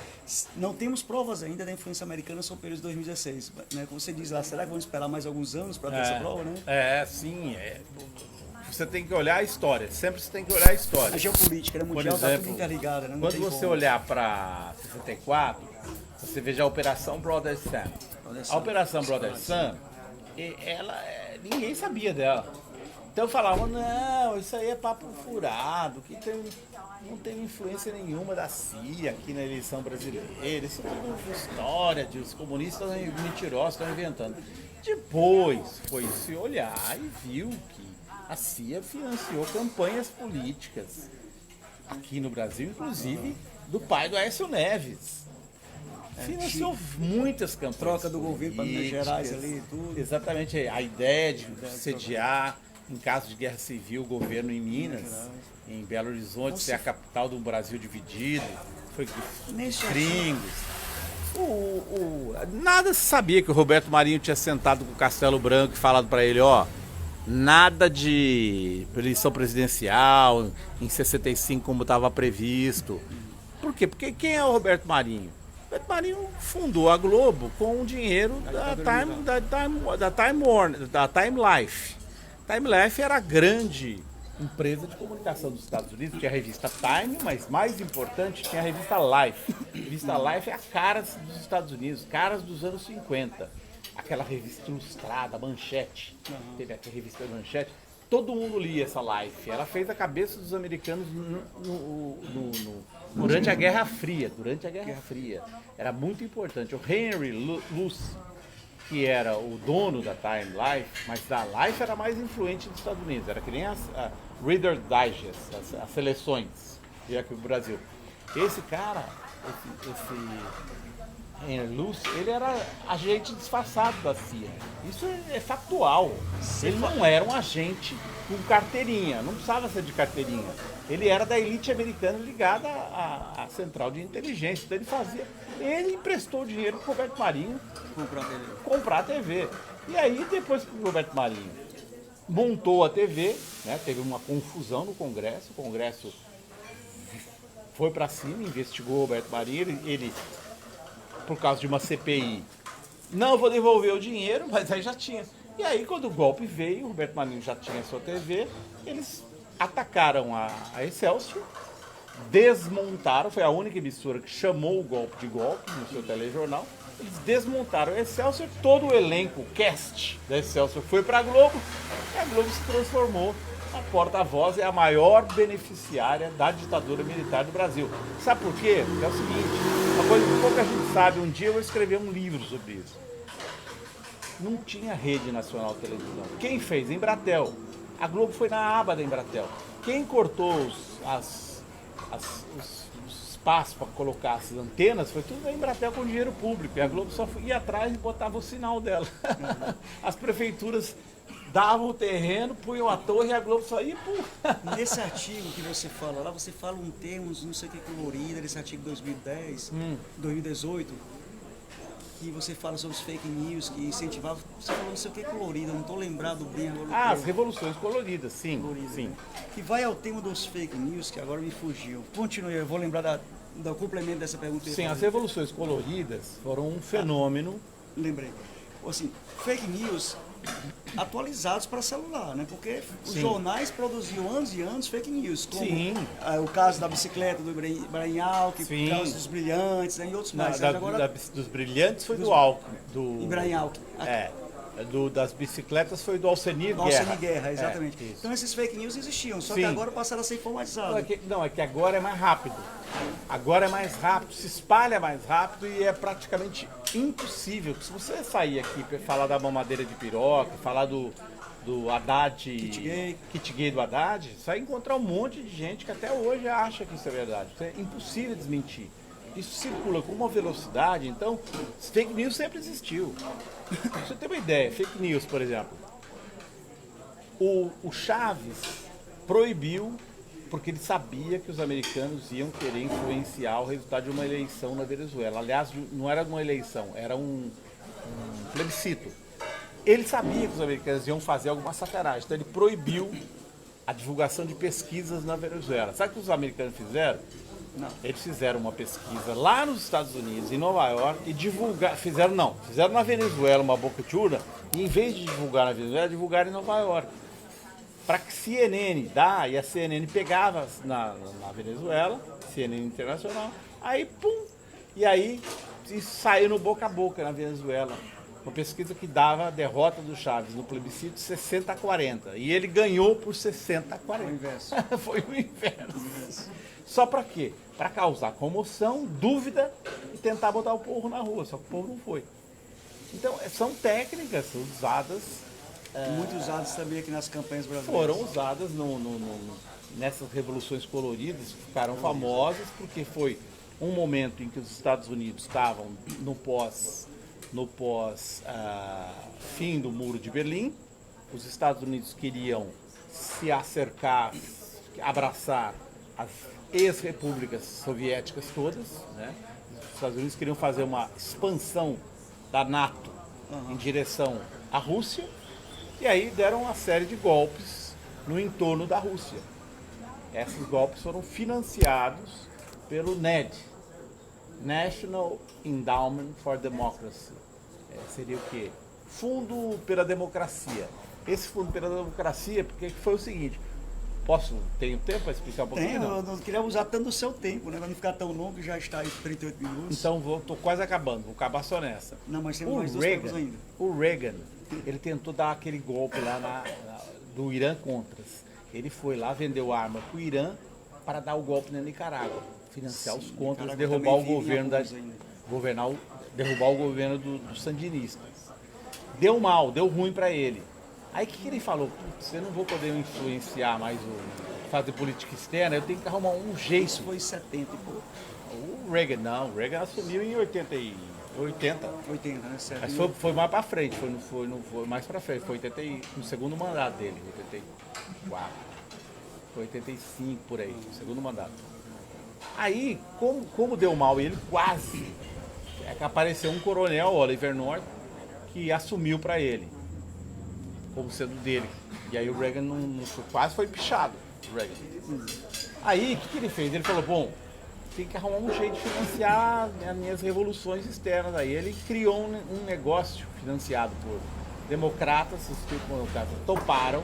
não temos provas ainda da influência americana sobre o período de 2016. Né? Como você diz lá, será que vamos esperar mais alguns anos para ter essa prova, né? Sim. Você tem que olhar a história, sempre você tem que olhar a história. A geopolítica, né? Mundial está tudo exemplo, interligada, né? Não quando tem você como. olhar para 64, você veja a Operação Brother Sam. A Operação Brother Sam, ninguém sabia dela. Então falavam, não, isso aí é papo furado, que não tem influência nenhuma da CIA aqui na eleição brasileira, isso é tudo história de os comunistas mentirosos estão inventando. Depois foi se olhar e viu que a CIA financiou campanhas políticas aqui no Brasil, inclusive do pai do Aécio Neves. Financiou muitas campanhas. Troca do governo para Minas políticas. Gerais ali e tudo. Exatamente, a ideia de sediar, em caso de guerra civil, o governo em Minas, em Belo Horizonte, ser a capital do Brasil dividido, foi gringos. Nada se sabia que o Roberto Marinho tinha sentado com o Castelo Branco e falado para ele, nada de eleição presidencial em 65 como estava previsto. Por quê? Porque quem é o Roberto Marinho? O Roberto Marinho fundou a Globo com o dinheiro da Time Life. Time Life era a grande empresa de comunicação dos Estados Unidos, tinha a revista Time, mas mais importante, tinha a revista Life. A revista Life é a cara dos Estados Unidos, caras dos anos 50. Aquela revista ilustrada, Manchete, teve aquela revista Manchete, todo mundo lia essa Life. Ela fez a cabeça dos americanos durante a Guerra Fria. Era muito importante. O Henry Luce, que era o dono da Time Life, mas da Life era mais influente dos Estados Unidos. Era que nem a Reader's Digest, as seleções aqui no Brasil. Esse cara, esse Henry Luce, ele era agente disfarçado da CIA. Isso é factual. Ele não era um agente com carteirinha, não precisava ser de carteirinha. Ele era da elite americana ligada à central de inteligência. Então ele emprestou dinheiro para o Roberto Marinho comprar a TV. E aí, depois que o Roberto Marinho montou a TV, né, teve uma confusão no Congresso, o Congresso foi para cima, investigou o Roberto Marinho, ele, por causa de uma CPI, não vou devolver o dinheiro, mas aí já tinha. E aí, quando o golpe veio, o Roberto Marinho já tinha sua TV, eles atacaram a Excelsior, desmontaram, foi a única emissora que chamou o golpe de golpe no seu telejornal. Eles desmontaram a Excelsior, todo o elenco, o cast da Excelsior foi para a Globo, e a Globo se transformou na porta-voz e a maior beneficiária da ditadura militar do Brasil. Sabe por quê? Porque é o seguinte, uma coisa que pouca gente sabe, um dia eu vou escrever um livro sobre isso. Não tinha rede nacional de televisão. Quem fez? Embratel. A Globo foi na aba da Embratel. Quem cortou os espaços para colocar as antenas foi tudo a Embratel com dinheiro público. E a Globo só ia atrás e botava o sinal dela. As prefeituras davam o terreno, punham a torre e a Globo só ia por... Nesse artigo que você fala lá, você fala um termo, não sei o que, colorida, nesse artigo 2010, 2018, que você fala sobre os fake news, que incentivavam, você falou não sei o que, colorida, não estou lembrado bem agora. as revoluções coloridas, sim, Colorida. sim. Que vai ao tema dos fake news, que agora me fugiu. Continue, eu vou lembrar do complemento dessa pergunta. Sim, as revoluções coloridas foram um fenômeno. Lembrei. Assim, fake news atualizados para celular, né? Porque os Sim. jornais produziam anos e anos fake news, como Sim. O caso da bicicleta do Ibrahim Alckmin, Sim. o caso dos brilhantes, né? E outros mais. Mas agora, Dos brilhantes foi do Alckmin. Do Ibrahim Alckmin. das bicicletas foi do Alcenir Guerra. Alcine Guerra, exatamente. Isso. Então esses fake news existiam, só Sim. que agora passaram a ser informatizados. É que agora é mais rápido. Agora é mais rápido, se espalha mais rápido e é praticamente impossível. Se você sair aqui para falar da mamadeira de piroca, falar do Haddad, kit gay do Haddad, você vai encontrar um monte de gente que até hoje acha que isso é verdade. É impossível desmentir. Isso circula com uma velocidade, então fake news sempre existiu. Pra você ter uma ideia, fake news, por exemplo, o Chaves proibiu porque ele sabia que os americanos iam querer influenciar o resultado de uma eleição na Venezuela. Aliás, não era uma eleição, era um plebiscito. Ele sabia que os americanos iam fazer alguma sacanagem, então ele proibiu a divulgação de pesquisas na Venezuela. Sabe o que os americanos fizeram? Não. Eles fizeram uma pesquisa lá nos Estados Unidos, em Nova York, e fizeram na Venezuela uma boca de urna, e em vez de divulgar na Venezuela, divulgaram em Nova York. Para que CNN e a CNN pegava na Venezuela, CNN Internacional, aí pum, e aí isso saiu no boca a boca na Venezuela. Uma pesquisa que dava a derrota do Chaves no plebiscito 60-40. E ele ganhou por 60-40. Foi o inverso. Foi o inverso. Só para quê? Para causar comoção, dúvida e tentar botar o povo na rua. Só que o povo não foi. Então, são técnicas usadas. Muito usados também aqui nas campanhas brasileiras. Foram usadas nessas revoluções coloridas, ficaram famosas, porque foi um momento em que os Estados Unidos estavam no pós fim do Muro de Berlim. Os Estados Unidos queriam se acercar, abraçar as ex-repúblicas soviéticas todas, né? Os Estados Unidos queriam fazer uma expansão da NATO em direção à Rússia, e aí deram uma série de golpes no entorno da Rússia. Esses golpes foram financiados pelo NED, National Endowment for Democracy. Seria o quê? Fundo pela Democracia. Esse Fundo pela Democracia, porque foi o seguinte, tenho tempo para explicar um pouquinho? Eu não queria usar tanto do seu tempo, né? Para não ficar tão longo, já está aí 38 minutos. Então estou quase acabando, vou acabar só nessa. Não, mas temos mais 2 tempos ainda. O Reagan, ele tentou dar aquele golpe lá do Irã Contras. Ele foi lá, vendeu arma para o Irã para dar o golpe na Nicarágua, financiar os Contras, derrubar o governo derrubar o governo dos sandinistas. Deu mal, deu ruim para ele. Aí o que ele falou? Putz, eu não vou poder influenciar mais fazer política externa, eu tenho que arrumar um jeito. Isso foi em 70 e pouco. O Reagan assumiu em 80, 80, né? mas foi mais para frente, foi mais para frente, foi no segundo mandato dele, 84, foi 85 por aí, no segundo mandato. Aí, como deu mal, ele quase, apareceu um coronel, Oliver North, que assumiu para ele, como sendo dele. E aí o Reagan quase foi pichado. Aí, o que ele fez? Ele falou, bom, tem que arrumar um jeito de financiar as minhas revoluções externas. Aí ele criou um negócio financiado democratas, os que toparam,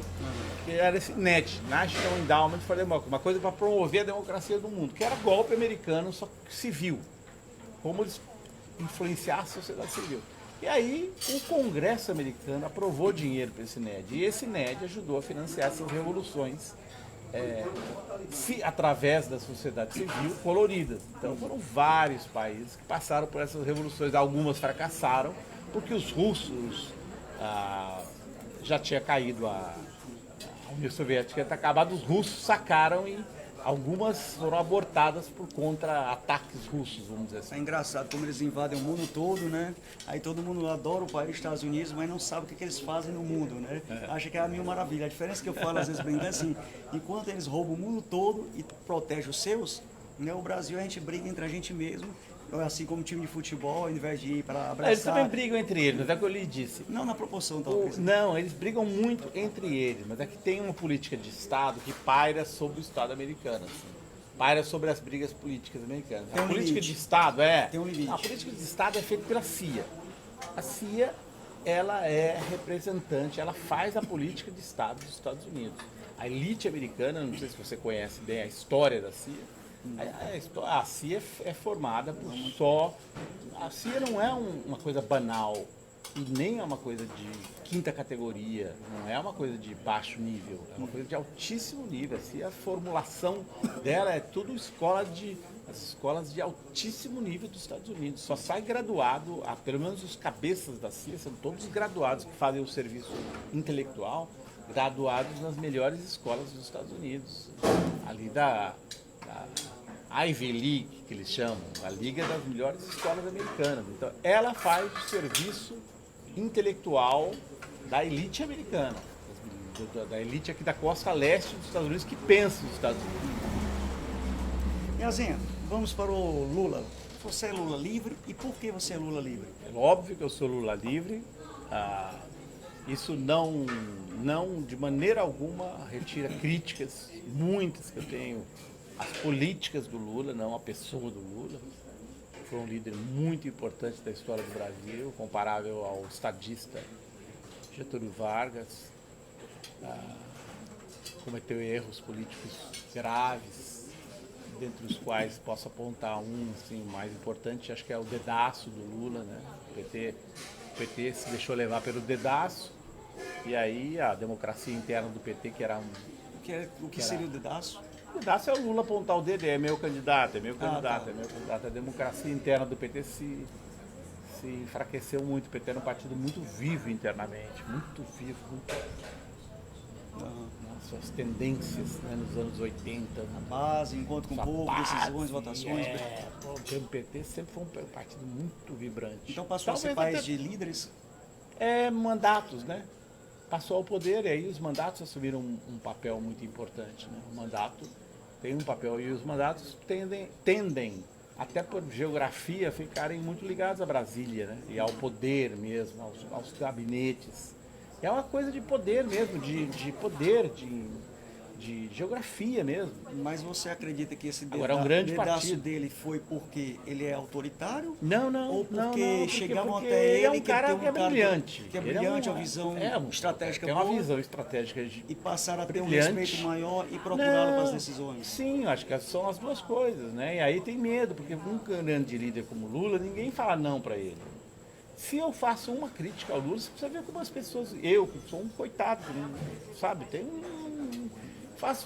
que era esse NED, National Endowment for Democracy, uma coisa para promover a democracia do mundo, que era golpe americano, só que civil, como eles influenciar a sociedade civil. E aí o Congresso americano aprovou dinheiro para esse NED, e esse NED ajudou a financiar essas revoluções através da sociedade civil coloridas. Então foram vários países que passaram por essas revoluções, algumas fracassaram, porque os russos já tinha caído a União Soviética, tinha acabado, os russos sacaram e algumas foram abortadas por contra-ataques russos, vamos dizer assim. É engraçado como eles invadem o mundo todo, né? Aí todo mundo adora o país dos Estados Unidos, mas não sabe o que eles fazem no mundo, né? Acha que é a mil maravilha. A diferença que eu falo às vezes brincando é assim, enquanto eles roubam o mundo todo e protegem os seus, né? O Brasil a gente briga entre a gente mesmo, assim como time de futebol, ao invés de ir para abraçar... Eles também brigam entre eles, mas é o que eu lhe disse. Não na proporção, talvez. Não, eles brigam muito entre eles, mas é que tem uma política de Estado que paira sobre o Estado americano. Assim. Paira sobre as brigas políticas americanas. A política de Estado Tem um limite. A política de Estado é feita pela CIA. A CIA, ela é representante, ela faz a política de Estado dos Estados Unidos. A elite americana, não sei se você conhece bem a história da CIA, a CIA é formada por só... A CIA não é uma coisa banal e nem é uma coisa de quinta categoria, não é uma coisa de baixo nível, é uma coisa de altíssimo nível. A CIA, a formulação dela é tudo as escolas de altíssimo nível dos Estados Unidos. Só sai graduado, pelo menos os cabeças da CIA são todos graduados que fazem o serviço intelectual, graduados nas melhores escolas dos Estados Unidos. Ali da Ivy League, que eles chamam, a liga das melhores escolas americanas. Então, ela faz o serviço intelectual da elite americana, da elite aqui da costa leste dos Estados Unidos, que pensa nos Estados Unidos. Yazinha, vamos para o Lula. Você é Lula livre e por que você é Lula livre? É óbvio que eu sou Lula livre. Isso não de maneira alguma retira críticas, muitas que eu tenho, às políticas do Lula, não a pessoa do Lula. Foi um líder muito importante da história do Brasil, comparável ao estadista Getúlio Vargas. Cometeu erros políticos graves, dentre os quais posso apontar um, assim, o mais importante, acho que é o dedaço do Lula, né? O PT se deixou levar pelo dedaço, e aí a democracia interna do PT, que era O que seria o dedaço? O dedaço é o Lula apontar o dedo, é meu candidato, é meu candidato, tá. é meu candidato. A democracia interna do PT se enfraqueceu muito. O PT era um partido muito vivo internamente, muito vivo, suas tendências, né, nos anos 80. A base, encontro com o povo, decisões, votações. O PT sempre foi um partido muito vibrante. Então passou a ser país de líderes? Mandatos, né? Passou ao poder e aí os mandatos assumiram um papel muito importante, né? O mandato tem um papel e os mandatos tendem até por geografia, ficarem muito ligados a Brasília, né? E ao poder mesmo, aos gabinetes. É uma coisa de poder mesmo, de poder, de geografia mesmo. Mas você acredita que esse Agora, é um grande pedaço partido dele foi porque ele é autoritário? Não. Ou porque chegavam porque até ele é um cara que é brilhante. Que é brilhante, a visão estratégica boa. Tem uma visão estratégica E passaram a ter um brilhante. respeito maior e procurá-lo para as decisões. Sim, acho que são as duas coisas, né? E aí tem medo, porque um grande líder como Lula, ninguém fala não para ele. Se eu faço uma crítica ao Lula, você precisa ver como as pessoas... Eu, que sou um coitado, sabe?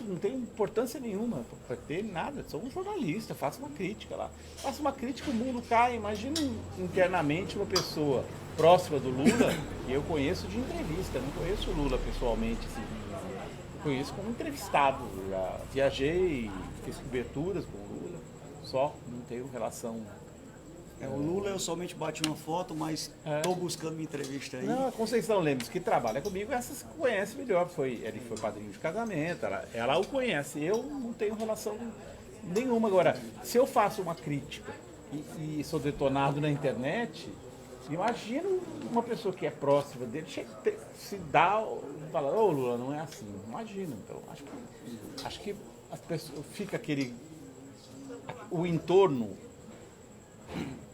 Não tem importância nenhuma para ter nada. Sou um jornalista, faço uma crítica lá. Faço uma crítica, o mundo cai. Imagina internamente uma pessoa próxima do Lula, que eu conheço de entrevista, não conheço o Lula pessoalmente, assim. Eu conheço como entrevistado. Já viajei, fiz coberturas com o Lula, só não tenho relação. O Lula eu somente bati uma foto, mas estou buscando uma entrevista aí. Não, a Conceição Lemos, que trabalha comigo, essa se conhece melhor. Ele foi padrinho de casamento, ela o conhece. Eu não tenho relação nenhuma. Agora, se eu faço uma crítica e sou detonado na internet, imagina uma pessoa que é próxima dele, se dá e fala, ô Lula, não é assim. Imagina. Então, acho que as pessoas, fica o entorno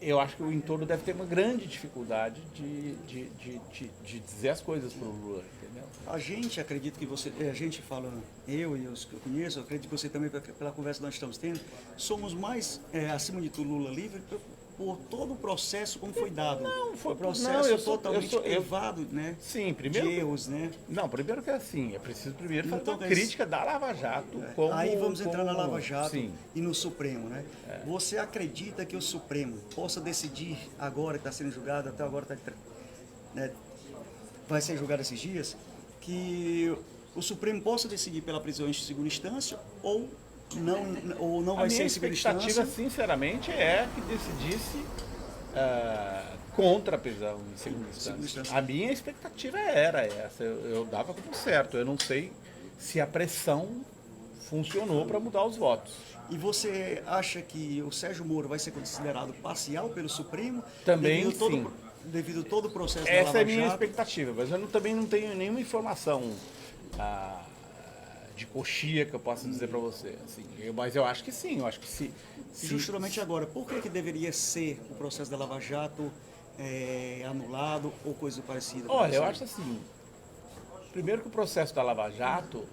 eu acho que o entorno deve ter uma grande dificuldade de dizer as coisas para o Lula, entendeu? A gente acredita que você, a gente falando, eu e os que eu conheço, eu acredito que você também, pela conversa que nós estamos tendo, somos mais, acima de tudo, Lula livre por todo o processo como foi dado. Não, foi o processo não, totalmente privado, né? Sim, De primeiro. erros, né? Não, primeiro que é assim, é preciso primeiro fazer Então, uma crítica da Lava Jato. Como, Aí vamos entrar na Lava Jato sim. e no Supremo, né? Você acredita que o Supremo possa decidir agora que está sendo julgado, até agora né, vai ser julgado esses dias, que o Supremo possa decidir pela prisão em segunda instância ou não vai ser em segunda instância? A minha expectativa, sinceramente, é que decidisse contra a prisão em segunda instância. A minha expectativa era essa, eu dava como certo. Eu não sei se a pressão funcionou para mudar os votos. E você acha que o Sérgio Moro vai ser considerado parcial pelo Supremo? Também sim. Devido a todo o processo da Essa Lava é a minha Jato? expectativa, mas eu também não tenho nenhuma informação de coxia que eu possa dizer para você. Assim, mas eu acho que sim, eu acho que se justamente agora, por que deveria ser o processo da Lava Jato anulado ou coisa parecida? Olha, eu acho assim, primeiro que o processo da Lava Jato,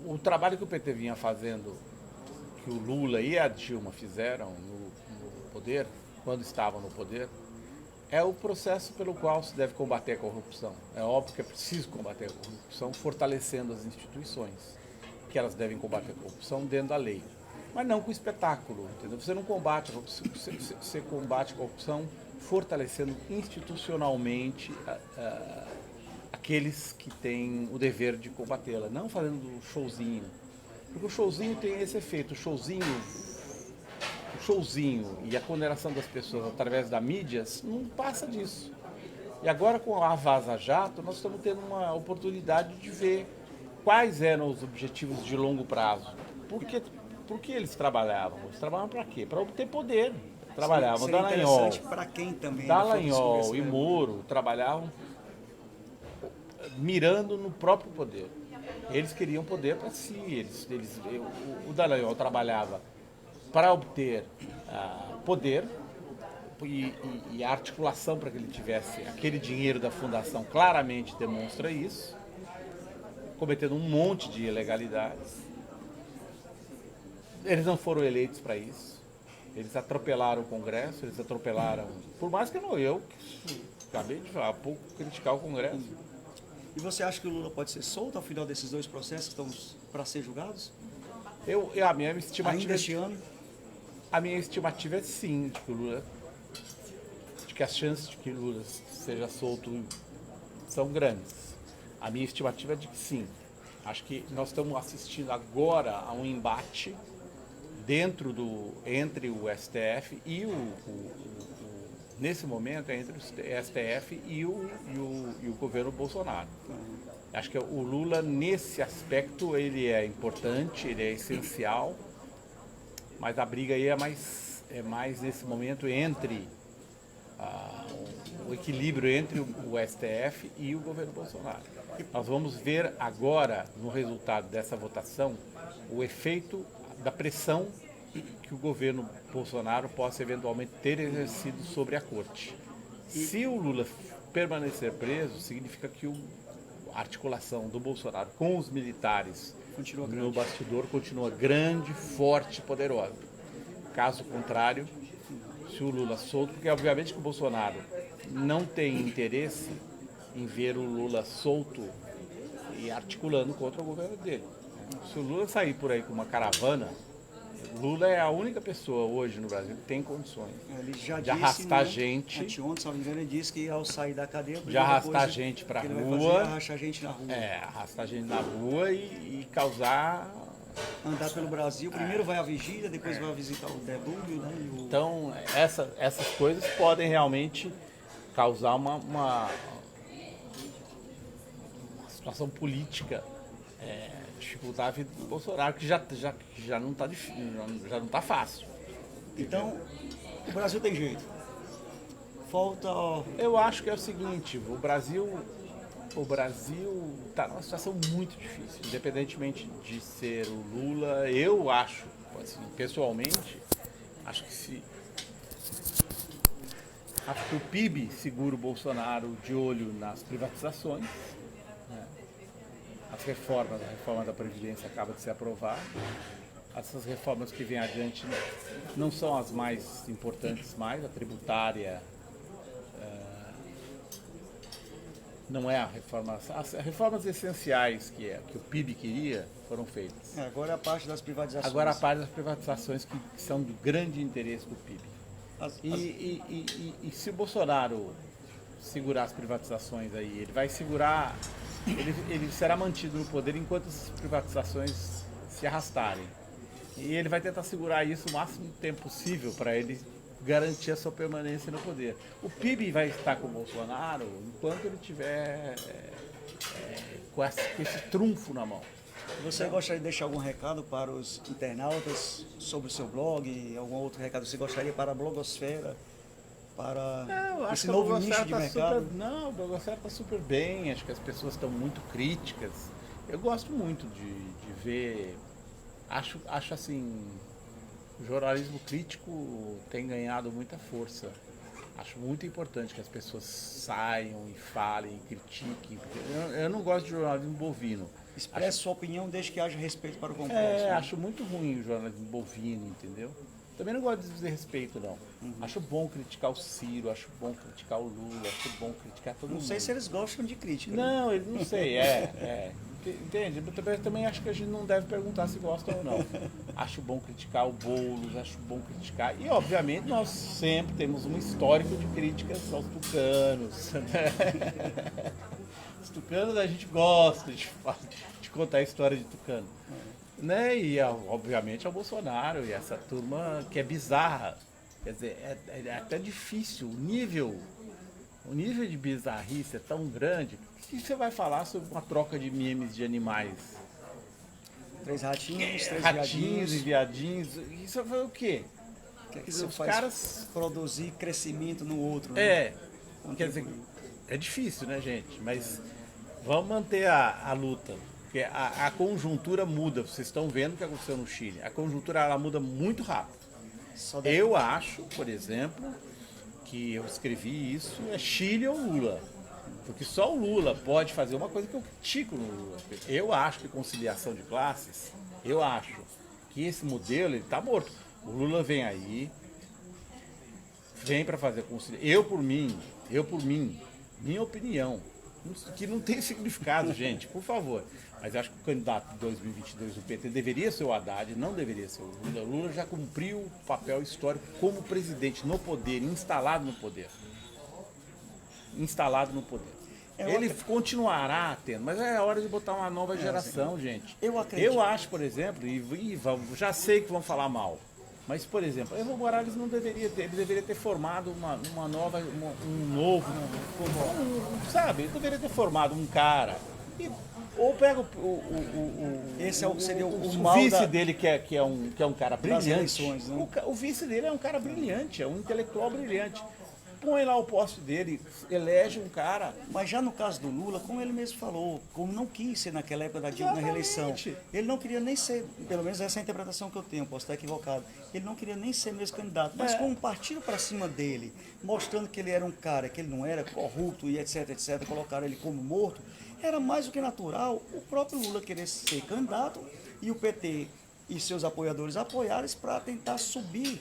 o trabalho que o PT vinha fazendo, que o Lula e a Dilma fizeram no poder, quando estavam no poder, é o processo pelo qual se deve combater a corrupção. É óbvio que é preciso combater a corrupção fortalecendo as instituições, que elas devem combater a corrupção dentro da lei, mas não com espetáculo, entendeu? Você não combate a corrupção, você combate a corrupção fortalecendo institucionalmente aqueles que têm o dever de combatê-la, não fazendo showzinho, porque o showzinho tem esse efeito, o showzinho e a condenação das pessoas através da mídia não passa disso. E agora com a Vaza Jato nós estamos tendo uma oportunidade de ver quais eram os objetivos de longo prazo. Por que eles trabalhavam? Eles trabalhavam para quê? Para obter poder. Trabalhavam. Dallagnol, para quem também? Dallagnol e Moro trabalhavam mirando no próprio poder. Eles queriam poder para si. O Dallagnol trabalhava para obter poder e a articulação para que ele tivesse aquele dinheiro da fundação claramente demonstra isso, cometendo um monte de ilegalidades. Eles não foram eleitos para isso. Eles atropelaram o Congresso, eles atropelaram... Por mais que eu acabei de falar, há pouco criticar o Congresso. E você acha que o Lula pode ser solto ao final desses dois processos que estão para ser julgados? A minha estimativa... Ainda este ano? A minha estimativa é sim, de que as chances de que Lula seja solto são grandes. A minha estimativa é de que sim. Acho que nós estamos assistindo agora a um embate entre o STF e nesse momento é entre o STF e o governo Bolsonaro. Acho que o Lula nesse aspecto ele é importante, ele é essencial, mas a briga aí é mais nesse momento entre o equilíbrio entre o STF e o governo Bolsonaro. Nós vamos ver agora, no resultado dessa votação, o efeito da pressão que o governo Bolsonaro possa eventualmente ter exercido sobre a corte. Se o Lula permanecer preso, significa que a articulação do Bolsonaro com os militares no bastidor continua grande, forte e poderosa. Caso contrário, se o Lula solto, porque obviamente que o Bolsonaro não tem interesse em ver o Lula solto e articulando contra o governo dele. Se o Lula sair por aí com uma caravana, Lula é a única pessoa hoje no Brasil que tem condições de arrastar gente. Anteontem, se não me engano, ele disse que ao sair da cadeia, de arrastar gente para a rua. Arrastar gente na rua. Arrastar gente na rua e causar. Andar pelo Brasil, primeiro vai à vigília, depois vai visitar o delúvio, né? Então, essas coisas podem realmente causar uma situação política, dificultar a vida do Bolsonaro, que já não está difícil, já não está fácil. Então, o Brasil tem jeito. Falta... Eu acho que é o seguinte, o Brasil está numa situação muito difícil, independentemente de ser o Lula. Eu acho, assim, pessoalmente, acho que Acho que o PIB segura o Bolsonaro de olho nas privatizações, né? As reformas, a reforma da Previdência acaba de ser aprovada. Essas reformas que vêm adiante não são as mais importantes mais, a tributária não é a reforma. As reformas essenciais que o PIB queria foram feitas. Agora a parte das privatizações. Agora a parte das privatizações que são do grande interesse do PIB. E se o Bolsonaro segurar as privatizações aí, ele vai segurar, ele será mantido no poder enquanto as privatizações se arrastarem. E ele vai tentar segurar isso o máximo tempo possível para ele garantir a sua permanência no poder. O PIB vai estar com o Bolsonaro enquanto ele tiver com esse trunfo na mão. Você gostaria de deixar algum recado para os internautas sobre o seu blog? Algum outro recado que você gostaria para a blogosfera? Para esse novo nicho de mercado? Não, o blogosfera está super bem. Acho que as pessoas estão muito críticas. Eu gosto muito de ver. Acho assim, o jornalismo crítico tem ganhado muita força. Acho muito importante que as pessoas saiam e falem, e critiquem. Eu não gosto de jornalismo bovino. Expresse sua opinião desde que haja respeito para o complexo. Né? Acho muito ruim o jornalismo bovino, entendeu? Também não gosto de desrespeito, não. Acho bom criticar o Ciro, acho bom criticar o Lula, acho bom criticar todo mundo. Não sei se eles gostam de crítica. Não, né? Não sei, entende? Eu também acho que a gente não deve perguntar se gosta ou não. Acho bom criticar o Boulos, acho bom criticar. E, obviamente, nós sempre temos um histórico de críticas aos tucanos. Né? Os tucanos a gente gosta de contar a história de tucano. Né? E, obviamente, ao Bolsonaro e essa turma que é bizarra. Quer dizer, é até difícil. O nível de bizarrice é tão grande. O que você vai falar sobre uma troca de memes de animais? 3 ratinhos, 3 ratinhos e viadinhos. Isso foi o quê? O que é que isso faz produzir crescimento no outro? Né? Quer dizer, é difícil, né, gente? Mas vamos manter a luta. Porque a conjuntura muda. Vocês estão vendo o que aconteceu no Chile. A conjuntura ela muda muito rápido. Eu acho, por exemplo, que eu escrevi isso, é Chile ou Lula. Porque só o Lula pode fazer uma coisa que eu critico no Lula. Eu acho que conciliação de classes, eu acho que esse modelo ele está morto. O Lula vem aí, vem para fazer conciliação. Eu por mim, minha opinião, que não tem significado, gente, por favor. Mas acho que o candidato de 2022 do PT deveria ser o Haddad, não deveria ser o Lula. O Lula já cumpriu o papel histórico como presidente no poder, instalado no poder. Ele continuará tendo, mas é hora de botar uma nova geração, gente. Eu acho, por exemplo, já sei que vão falar mal, mas, por exemplo, Evo Morales não deveria ter, ele deveria ter formado sabe? Ele deveria ter formado um cara. Ou pega esse seria o vice dele, que é um cara brilhante. Eleições, né? O vice dele é um cara brilhante, é um intelectual brilhante. Põe lá o poste dele, elege um cara. Mas já no caso do Lula, como ele mesmo falou, como não quis ser naquela época da Dilma na reeleição, ele não queria nem ser, pelo menos essa é a interpretação que eu tenho, posso estar equivocado, ele não queria nem ser mesmo candidato, mas como partiram para cima dele, mostrando que ele era um cara, que ele não era corrupto e etc, colocaram ele como morto, era mais do que natural o próprio Lula querer ser candidato e o PT e seus apoiadores apoiarem para tentar subir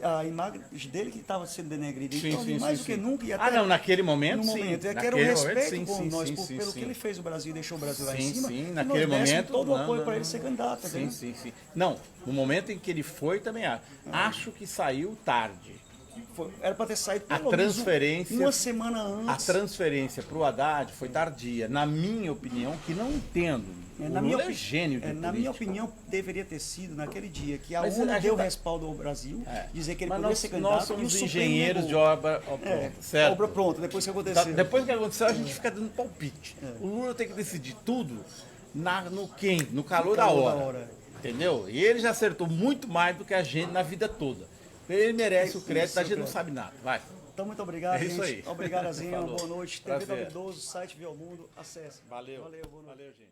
a imagem dele que estava sendo denegrida. Então, mais do que nunca... E até naquele momento, no momento, sim. que era o respeito com nós, pelo que ele fez o Brasil, deixou o Brasil lá em cima, sim, naquele momento... todo o apoio para ele ser candidato. Sim. Não, no momento em que ele foi, também acho que saiu tarde. Era para ter saído pelo menos uma semana antes. A transferência para o Haddad foi tardia, na minha opinião, que não entendo. Lula é gênio de na minha opinião, deveria ter sido naquele dia que a ONU deu respaldo ao Brasil, dizer que ele poderia ser candidato. Nós somos engenheiros de obra pronta, certo? Obra pronta, depois que aconteceu. Depois que aconteceu, a gente fica dando palpite. O Lula tem que decidir tudo no calor da hora. Entendeu? E ele já acertou muito mais do que a gente na vida toda. Ele merece o crédito, a gente não sabe nada. Vai. Então, muito obrigado, gente. Isso aí. Obrigado, Azinha. Boa noite. Prazer. TV 12, site Viomundo, acesse. Valeu. Boa noite. Valeu, gente.